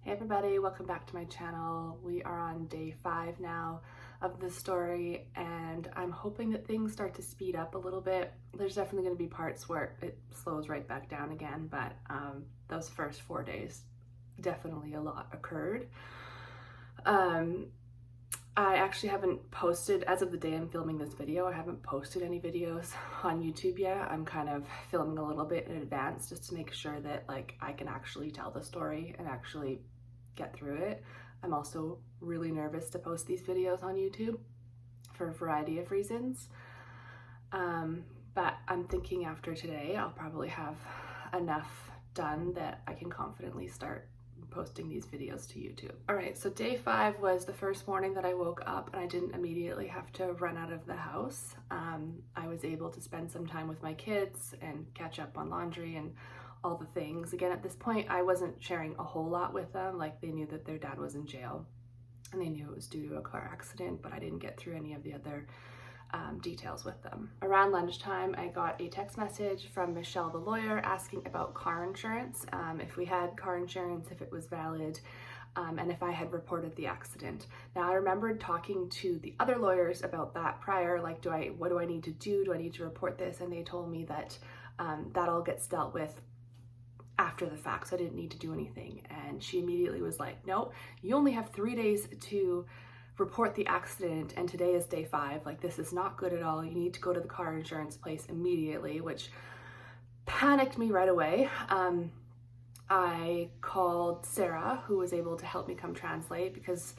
Hey everybody, welcome back to my channel. We are on day 5 now of the story and I'm hoping that things start to speed up a little bit. There's definitely going to be parts where it slows right back down again, but those first 4 days, definitely a lot occurred. I actually haven't posted, as of the day I'm filming this video, I haven't posted any videos on YouTube yet. I'm kind of filming a little bit in advance just to make sure that I can actually tell the story and actually get through it. I'm also really nervous to post these videos on YouTube for a variety of reasons. But I'm thinking after today, I'll probably have enough done that I can confidently start posting these videos to YouTube. All right, so day 5 was the first morning that I woke up and I didn't immediately have to run out of the house. I was able to spend some time with my kids and catch up on laundry and all the things. Again, at this point, I wasn't sharing a whole lot with them. Like, they knew that their dad was in jail and they knew it was due to a car accident, but I didn't get through any of the other details with them. Around lunchtime, I got a text message from Michelle, the lawyer, asking about car insurance, if we had car insurance, if it was valid, and if I had reported the accident. Now, I remembered talking to the other lawyers about that prior, like, what do I need to do? Do I need to report this? And they told me that that all gets dealt with after the fact, so I didn't need to do anything. And she immediately was like, no, you only have 3 days to report the accident, and today is day 5. Like, this is not good at all. You need to go to the car insurance place immediately, which panicked me right away. I called Sarah, who was able to help me come translate, because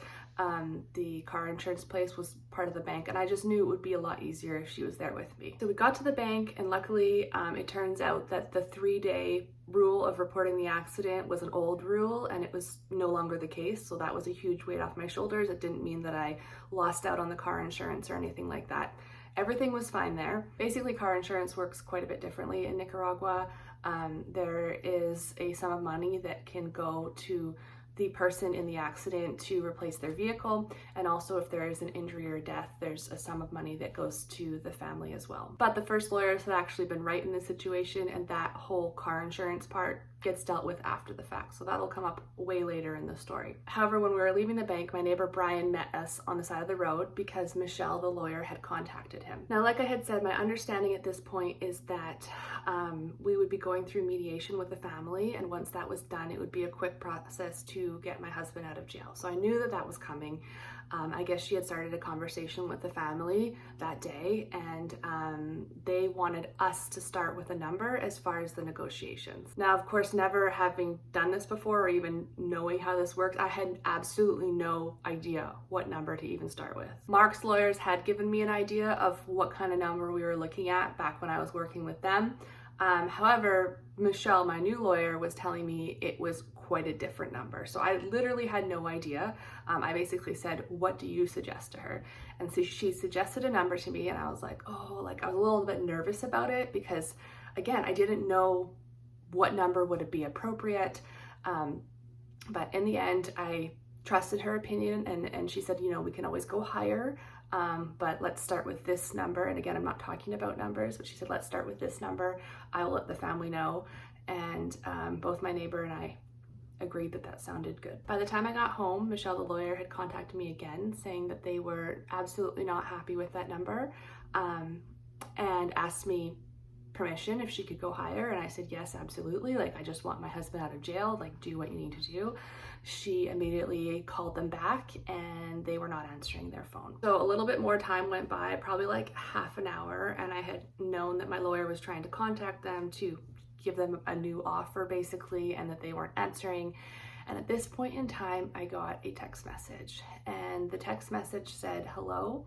the car insurance place was part of the bank, and I just knew it would be a lot easier if she was there with me. So we got to the bank, and luckily it turns out that the 3-day rule of reporting the accident was an old rule and it was no longer the case, so that was a huge weight off my shoulders. It didn't mean that I lost out on the car insurance or anything like that. Everything was fine there. Basically, car insurance works quite a bit differently in Nicaragua. There is a sum of money that can go to the person in the accident to replace their vehicle, and also if there is an injury or death, there's a sum of money that goes to the family as well. But the first lawyers had actually been right in this situation, and that whole car insurance part gets dealt with after the fact, so that'll come up way later in the story. However, when we were leaving the bank, my neighbor Brian met us on the side of the road because Michelle, the lawyer, had contacted him. Now, like I had said, my understanding at this point is that we would be going through mediation with the family, and once that was done, it would be a quick process to get my husband out of jail. So I knew that that was coming. I guess she had started a conversation with the family that day, and they wanted us to start with a number as far as the negotiations. Now, of course, never having done this before or even knowing how this works, I had absolutely no idea what number to even start with. Mark's lawyers had given me an idea of what kind of number we were looking at back when I was working with them. However, Michelle, my new lawyer, was telling me it was quite a different number. So I literally had no idea. I basically said, what do you suggest to her? And so she suggested a number to me, and I was like, oh, I was a little bit nervous about it because, again, I didn't know what number would be appropriate. But in the end, I trusted her opinion, and she said, we can always go higher. But let's start with this number. And again, I'm not talking about numbers, but she said, let's start with this number. I will let the family know. And both my neighbor and I agreed that that sounded good. By the time I got home, Michelle, the lawyer, had contacted me again saying that they were absolutely not happy with that number, and asked me permission if she could go higher. And I said, yes, absolutely. I just want my husband out of jail. Do what you need to do. She immediately called them back and they were not answering their phone. So a little bit more time went by, probably half an hour, and I had known that my lawyer was trying to contact them to give them a new offer basically, and that they weren't answering. And at this point in time, I got a text message, and the text message said hello,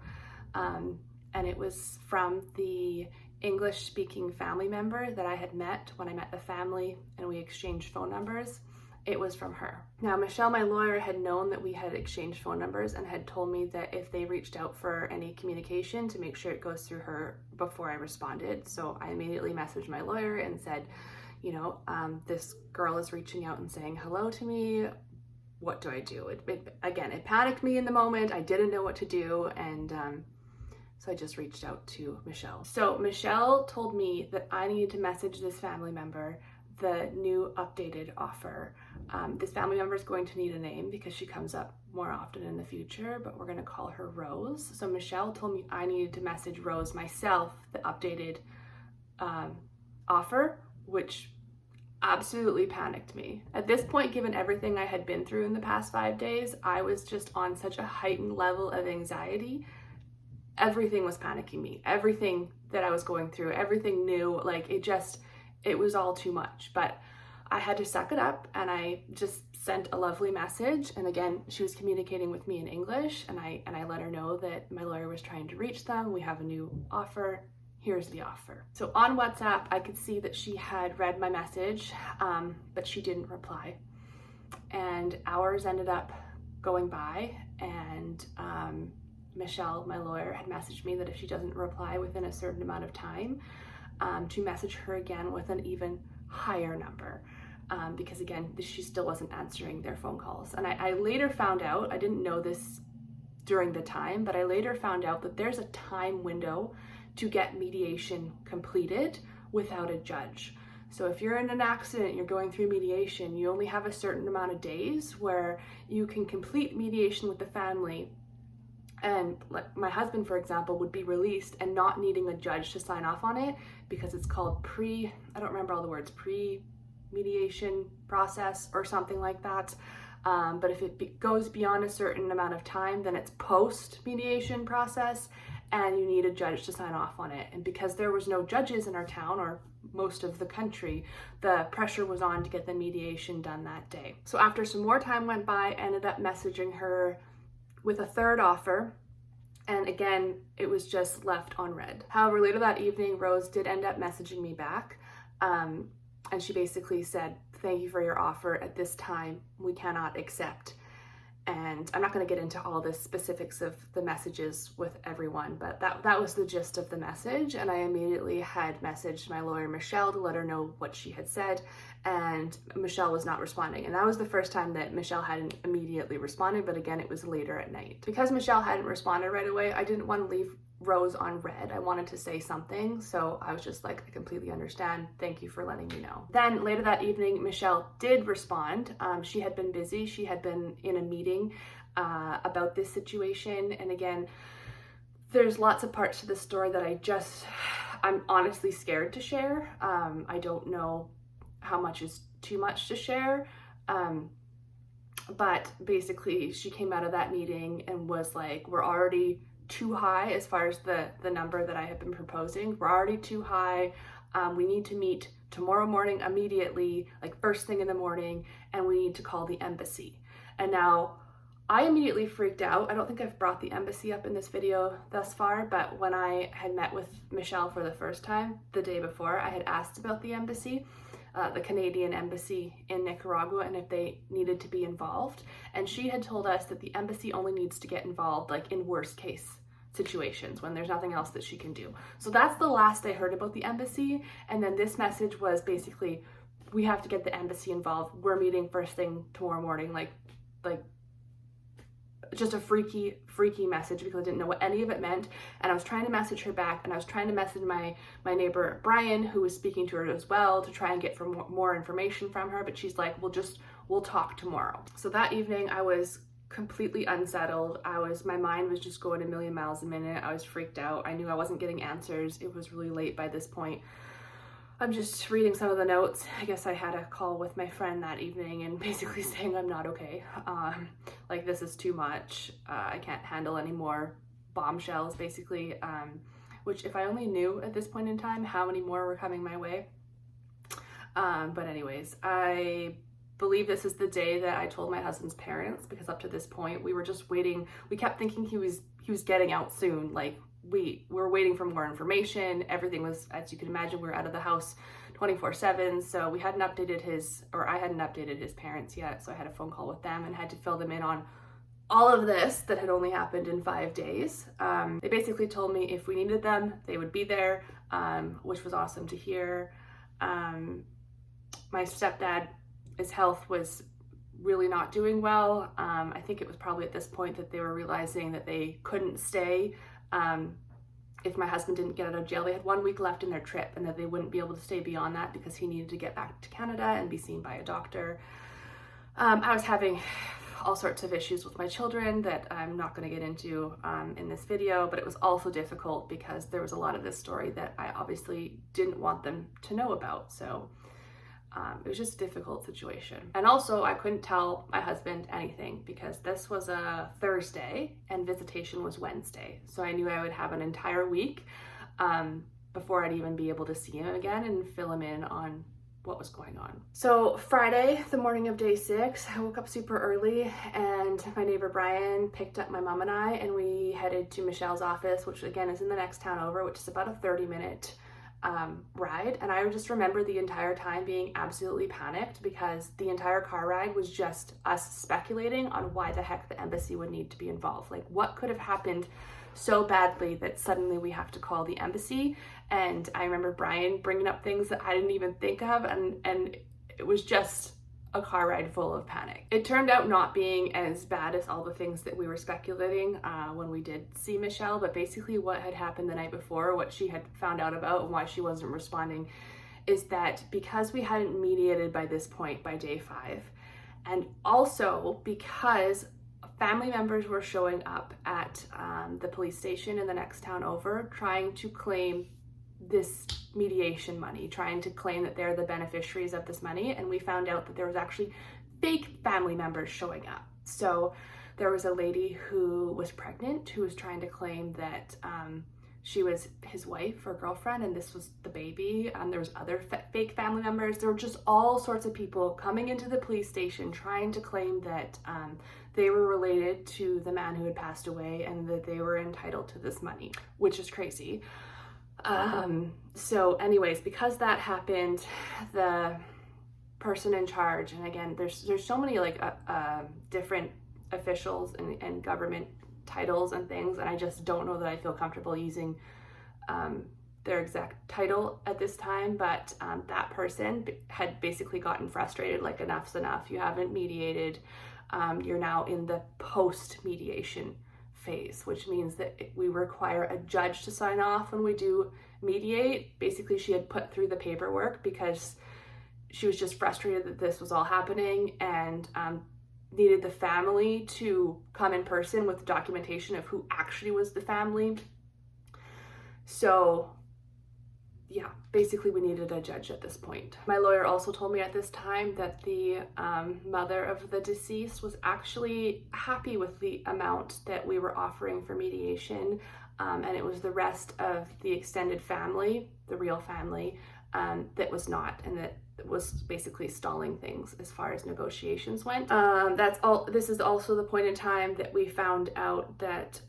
and it was from the English-speaking family member that I had met when I met the family and we exchanged phone numbers. It was from her. Now, Michelle, my lawyer, had known that we had exchanged phone numbers and had told me that if they reached out for any communication, to make sure it goes through her before I responded. So I immediately messaged my lawyer and said, this girl is reaching out and saying hello to me. What do I do? It panicked me in the moment. I didn't know what to do, and so I just reached out to Michelle. So Michelle told me that I needed to message this family member the new updated offer This family member is going to need a name because she comes up more often in the future, but we're going to call her Rose. So Michelle told me I needed to message Rose myself the updated offer, which absolutely panicked me. At this point, given everything I had been through in the past 5 days, I was just on such a heightened level of anxiety. Everything was panicking me. Everything that I was going through, everything new, like it was all too much. But I had to suck it up, and I just sent a lovely message. And again, she was communicating with me in English, and I let her know that my lawyer was trying to reach them. We have a new offer. Here's the offer. So on WhatsApp, I could see that she had read my message, but she didn't reply. And hours ended up going by, and Michelle, my lawyer, had messaged me that if she doesn't reply within a certain amount of time, to message her again with an even higher number. Because again, she still wasn't answering their phone calls. And I later found out, I didn't know this during the time, but I later found out that there's a time window to get mediation completed without a judge. So if you're in an accident, you're going through mediation, you only have a certain amount of days where you can complete mediation with the family. And like my husband, for example, would be released and not needing a judge to sign off on it because it's called I don't remember all the words, pre-mediation process or something like that. But if it goes beyond a certain amount of time, then it's post-mediation process, and you need a judge to sign off on it. And because there was no judges in our town or most of the country, the pressure was on to get the mediation done that day. So after some more time went by, I ended up messaging her with a third offer. And again, it was just left on red. However, later that evening, Rose did end up messaging me back. And she basically said, "Thank you for your offer. At this time, we cannot accept." And I'm not going to get into all the specifics of the messages with everyone, but that was the gist of the message. And I immediately had messaged my lawyer, Michelle, to let her know what she had said. And Michelle was not responding. And that was the first time that Michelle hadn't immediately responded. But again, it was later at night. Because Michelle hadn't responded right away, I didn't want to leave Rose on red. I wanted to say something. So I was just like, I completely understand. Thank you for letting me know. Then later that evening, Michelle did respond. She had been busy. She had been in a meeting about this situation. And again, there's lots of parts to the story that I'm honestly scared to share. I don't know how much is too much to share. But basically she came out of that meeting and was like, we're already too high as far as the number that I have been proposing. We're already too high. We need to meet tomorrow morning immediately, like first thing in the morning, and we need to call the embassy. And now I immediately freaked out. I don't think I've brought the embassy up in this video thus far, but when I had met with Michelle for the first time the day before, I had asked about the embassy, the Canadian embassy in Nicaragua, and if they needed to be involved. And she had told us that the embassy only needs to get involved like in worst case situations when there's nothing else that she can do. So that's the last I heard about the embassy. And then this message was basically, we have to get the embassy involved. We're meeting first thing tomorrow morning, like just a freaky message because I didn't know what any of it meant. And I was trying to message her back, and I was trying to message my neighbor Brian, who was speaking to her as well, to try and get more information from her. But she's like, we'll talk tomorrow. So that evening I was completely unsettled. My mind was just going a million miles a minute. I was freaked out. I knew I wasn't getting answers. It was really late by this point. I'm just reading some of the notes. I guess I had a call with my friend that evening and basically saying I'm not okay. Like this is too much. I can't handle any more bombshells, basically. Which if I only knew at this point in time how many more were coming my way. But anyways, I believe this is the day that I told my husband's parents, because up to this point we were just waiting. We kept thinking he was getting out soon. Like we were waiting for more information. Everything was, as you can imagine, we were out of the house 24/7. So I hadn't updated his parents yet. So I had a phone call with them and had to fill them in on all of this that had only happened in 5 days. They basically told me if we needed them, they would be there, which was awesome to hear. My stepdad, his health was really not doing well. I think it was probably at this point that they were realizing that they couldn't stay if my husband didn't get out of jail. They had 1 week left in their trip, and that they wouldn't be able to stay beyond that because he needed to get back to Canada and be seen by a doctor. I was having all sorts of issues with my children that I'm not going to get into in this video, but it was also difficult because there was a lot of this story that I obviously didn't want them to know about. So it was just a difficult situation. And also I couldn't tell my husband anything because this was a Thursday and visitation was Wednesday. So I knew I would have an entire week before I'd even be able to see him again and fill him in on what was going on. So Friday, the morning of day 6, I woke up super early and my neighbor Brian picked up my mom and I, and we headed to Michelle's office, which again is in the next town over, which is about a 30-minute ride. And I just remember the entire time being absolutely panicked because the entire car ride was just us speculating on why the heck the embassy would need to be involved. Like, what could have happened so badly that suddenly we have to call the embassy? And I remember Brian bringing up things that I didn't even think of, and it was just a car ride full of panic. It turned out not being as bad as all the things that we were speculating when we did see Michelle, but basically what had happened the night before, what she had found out about and why she wasn't responding, is that because we hadn't mediated by this point, by day 5, and also because family members were showing up at the police station in the next town over trying to claim this mediation money, trying to claim that they're the beneficiaries of this money, and we found out that there was actually fake family members showing up. So there was a lady who was pregnant who was trying to claim that she was his wife or girlfriend and this was the baby. There was other fake family members. There were just all sorts of people coming into the police station trying to claim that they were related to the man who had passed away and that they were entitled to this money, which is crazy. So anyways, because that happened, the person in charge, and again, there's so many like different officials and government titles and things, and I just don't know that I feel comfortable using their exact title at this time, but that person had basically gotten frustrated, like enough's enough, you haven't mediated, you're now in the post-mediation phase, which means that we require a judge to sign off when we do mediate. Basically, she had put through the paperwork because she was just frustrated that this was all happening and needed the family to come in person with documentation of who actually was the family. So yeah, basically we needed a judge at this point. My lawyer also told me at this time that the mother of the deceased was actually happy with the amount that we were offering for mediation, and it was the rest of the extended family, the real family, that was not, and that was basically stalling things as far as negotiations went. That's all. This is also the point in time that we found out that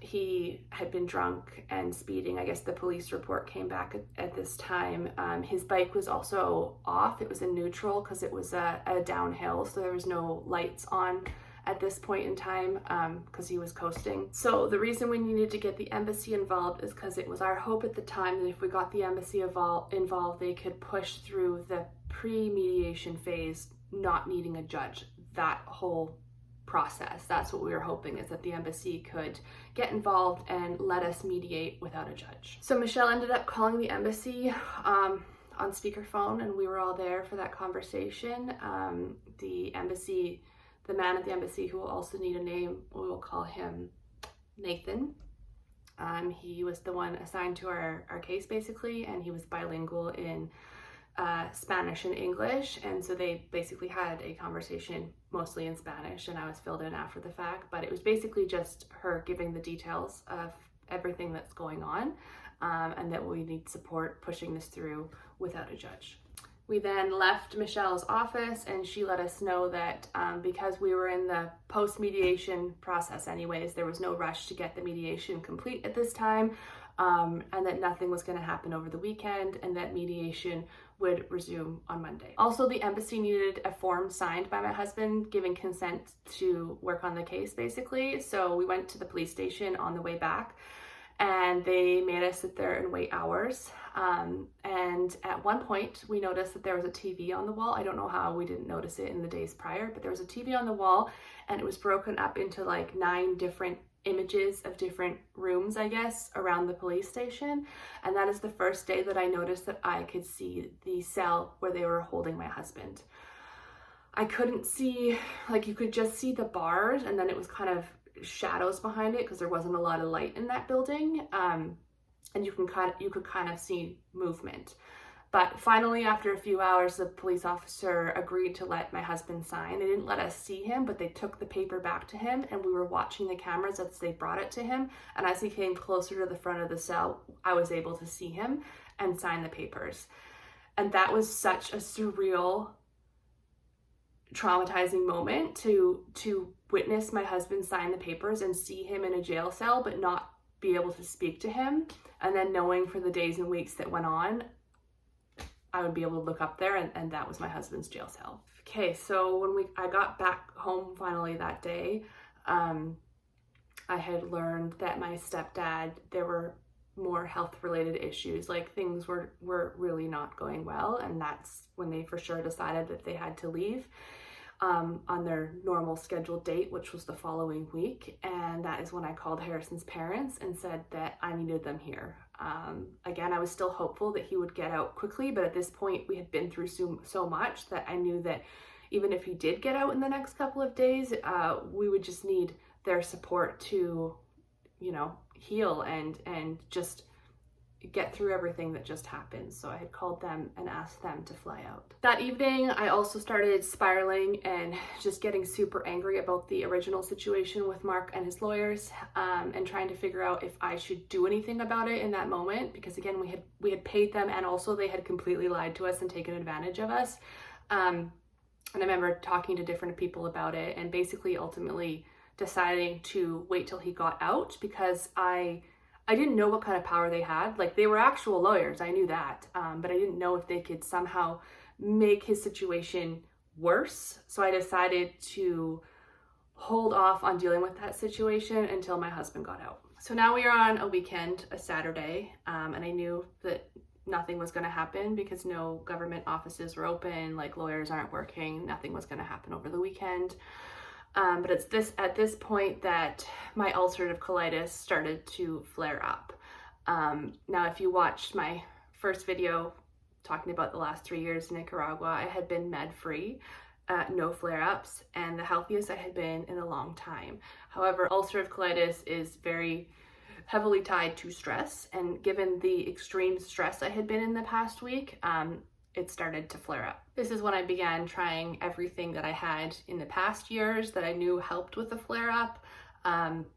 he had been drunk and speeding. I guess the police report came back at this time. His bike was also off. It was in neutral because it was a downhill, so there was no lights on at this point in time because he was coasting. So the reason we needed to get the embassy involved is because it was our hope at the time that if we got the embassy involved, they could push through the pre-mediation phase, not needing a judge. That whole process, that's what we were hoping, is that the embassy could get involved and let us mediate without a judge. So Michelle ended up calling the embassy on speakerphone, and we were all there for that conversation. The man at the embassy, who will also need a name, we will call him Nathan. He was the one assigned to our case basically, and he was bilingual in Spanish and English, and so they basically had a conversation mostly in Spanish, and I was filled in after the fact, but it was basically just her giving the details of everything that's going on, and that we need support pushing this through without a judge. We then left Michelle's office, and she let us know that because we were in the post-mediation process anyways, there was no rush to get the mediation complete at this time, and that nothing was going to happen over the weekend, and that mediation would resume on Monday. Also, the embassy needed a form signed by my husband giving consent to work on the case basically. So we went to the police station on the way back, and they made us sit there and wait hours. And at one point we noticed that there was a TV on the wall. I don't know how we didn't notice it in the days prior, but there was a TV on the wall, and it was broken up into like 9 different images of different rooms, I guess, around the police station. And that is the first day that I noticed that I could see the cell where they were holding my husband. I couldn't see, like you could just see the bars, and then it was kind of shadows behind it because there wasn't a lot of light in that building. And you could kind of see movement. But finally, after a few hours, the police officer agreed to let my husband sign. They didn't let us see him, but they took the paper back to him, and we were watching the cameras as they brought it to him. And as he came closer to the front of the cell, I was able to see him and sign the papers. And that was such a surreal, traumatizing moment to witness my husband sign the papers and see him in a jail cell, but not be able to speak to him. And then knowing for the days and weeks that went on, I would be able to look up there, and that was my husband's jail cell. Okay, so when I got back home finally that day, I had learned that my stepdad, there were more health-related issues, like things were really not going well, and that's when they for sure decided that they had to leave on their normal scheduled date, which was the following week. And that is when I called Harrison's parents and said that I needed them here. Again, I was still hopeful that he would get out quickly, but at this point we had been through so much that I knew that even if he did get out in the next couple of days, we would just need their support to, heal and just get through everything that just happened. So I had called them and asked them to fly out. That evening, I also started spiraling and just getting super angry about the original situation with Mark and his lawyers, and trying to figure out if I should do anything about it in that moment, because again, we had paid them, and also they had completely lied to us and taken advantage of us. And I remember talking to different people about it, and basically ultimately deciding to wait till he got out, because I didn't know what kind of power they had. Like, they were actual lawyers, I knew that, but I didn't know if they could somehow make his situation worse. So I decided to hold off on dealing with that situation until my husband got out. So now we are on a weekend, a Saturday, and I knew that nothing was going to happen because no government offices were open, like lawyers aren't working, nothing was going to happen over the weekend. But it's at this point that my ulcerative colitis started to flare up. Now, if you watched my first video talking about the last 3 years in Nicaragua, I had been med-free, no flare-ups, and the healthiest I had been in a long time. However, ulcerative colitis is very heavily tied to stress, and given the extreme stress I had been in the past week, it started to flare up. This is when I began trying everything that I had in the past years that I knew helped with the flare up.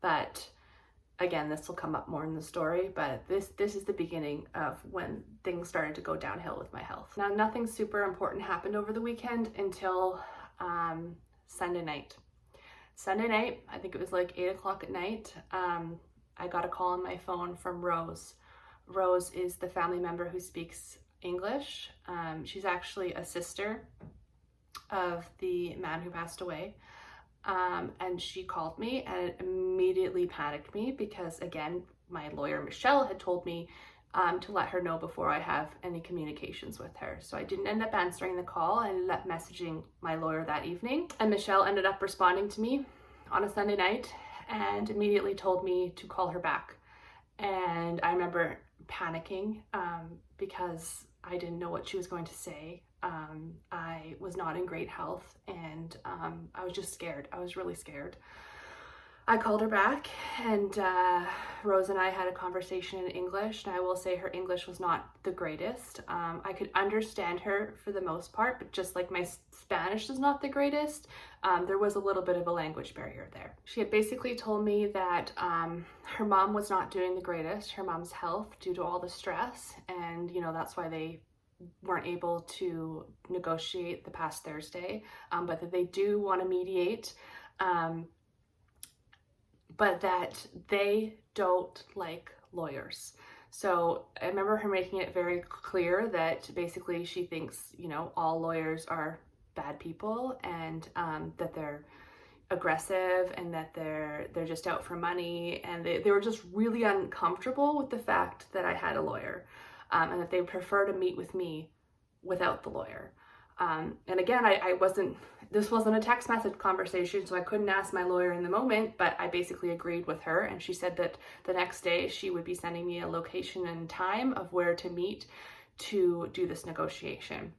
But again, this will come up more in the story, but this is the beginning of when things started to go downhill with my health. Now, nothing super important happened over the weekend until Sunday night. Sunday night, I think it was like 8 o'clock at night, I got a call on my phone from Rose. Rose is the family member who speaks English. She's actually a sister of the man who passed away. And she called me, and it immediately panicked me because, again, my lawyer Michelle had told me to let her know before I have any communications with her. So I didn't end up answering the call. I ended up messaging my lawyer that evening, and Michelle ended up responding to me on a Sunday night and immediately told me to call her back. And I remember panicking because I didn't know what she was going to say. I was not in great health, and I was just scared. I was really scared. I called her back, and Rose and I had a conversation in English, and I will say her English was not the greatest. I could understand her for the most part, but just like my Spanish is not the greatest, there was a little bit of a language barrier there. She had basically told me that her mom was not doing the greatest, her mom's health, due to all the stress, and that's why they weren't able to negotiate the past Thursday, but that they do want to mediate, but that they don't like lawyers. So I remember her making it very clear that basically she thinks, all lawyers are bad people, and that they're aggressive, and that they're just out for money, and they were just really uncomfortable with the fact that I had a lawyer, and that they prefer to meet with me without the lawyer. And again, this wasn't a text message conversation, so I couldn't ask my lawyer in the moment, but I basically agreed with her, and she said that the next day she would be sending me a location and time of where to meet to do this negotiation.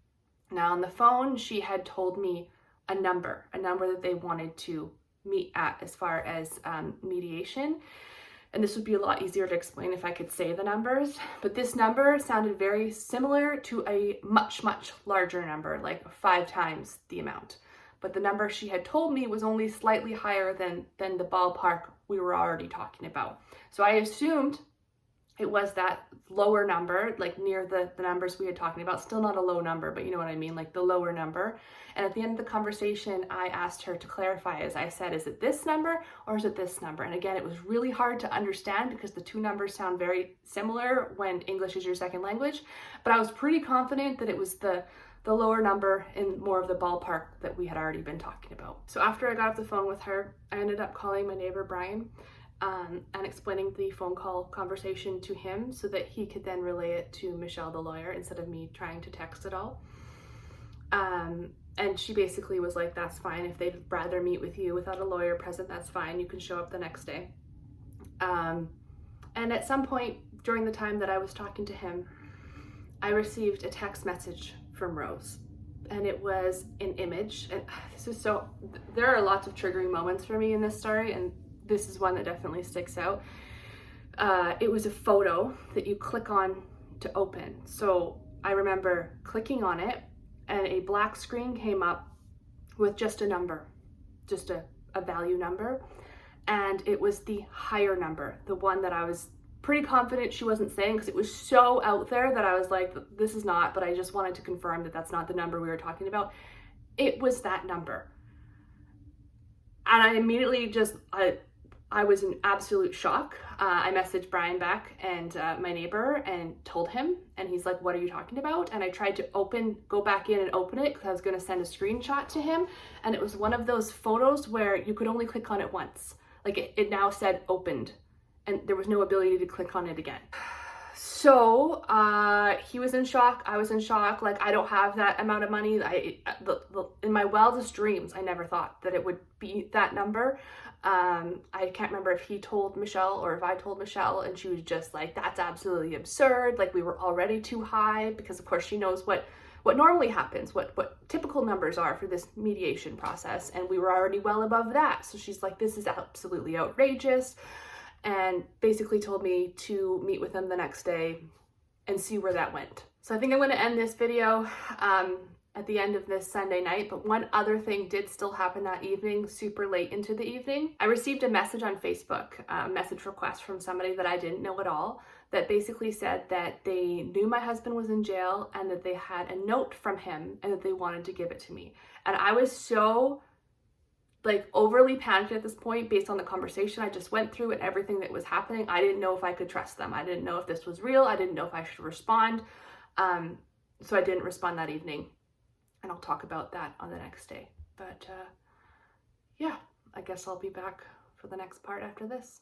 Now, on the phone, she had told me a number that they wanted to meet at as far as mediation. And this would be a lot easier to explain if I could say the numbers, but this number sounded very similar to a much, much larger number, like 5 times the amount. But the number she had told me was only slightly higher than the ballpark we were already talking about. So I assumed it was that lower number, like near the numbers we had talking about. Still not a low number, but you know what I mean, like the lower number. And at the end of the conversation, I asked her to clarify, as I said, is it this number or is it this number? And again, it was really hard to understand because the two numbers sound very similar when English is your second language. But I was pretty confident that it was the lower number in more of the ballpark that we had already been talking about. So after I got off the phone with her, I ended up calling my neighbor, Brian, and explaining the phone call conversation to him so that he could then relay it to Michelle, the lawyer, instead of me trying to text it all. And she basically was like, that's fine. If they'd rather meet with you without a lawyer present, that's fine. You can show up the next day. And at some point during the time that I was talking to him, I received a text message from Rose, and it was an image. And this is so, there are lots of triggering moments for me in this story, and this is one that definitely sticks out. It was a photo that you click on to open. So I remember clicking on it, and a black screen came up with just a number, just a value number. And it was the higher number, the one that I was pretty confident she wasn't saying, because it was so out there that I was like, this is not, but I just wanted to confirm that that's not the number we were talking about. It was that number. And I immediately just, I was in absolute shock. I messaged Brian back and my neighbor and told him, and he's like, what are you talking about? And I tried to go back in and open it because I was going to send a screenshot to him. And it was one of those photos where you could only click on it once. Like it now said opened, and there was no ability to click on it again. So he was in shock. I was in shock. Like, I don't have that amount of money. In my wildest dreams, I never thought that it would be that number. I can't remember if he told Michelle or if I told Michelle, and she was just like, that's absolutely absurd. Like, we were already too high, because of course she knows what normally happens, what typical numbers are for this mediation process, and we were already well above that. So she's like, this is absolutely outrageous, and basically told me to meet with them the next day and see where that went. So I think I'm going to end this video at the end of this Sunday night, but one other thing did still happen that evening, super late into the evening. I received a message on Facebook, a message request from somebody that I didn't know at all, that basically said that they knew my husband was in jail and that they had a note from him and that they wanted to give it to me. And I was so like overly panicked at this point based on the conversation I just went through and everything that was happening. I didn't know if I could trust them. I didn't know if this was real. I didn't know if I should respond. So I didn't respond that evening. And I'll talk about that on the next day. But yeah, I guess I'll be back for the next part after this.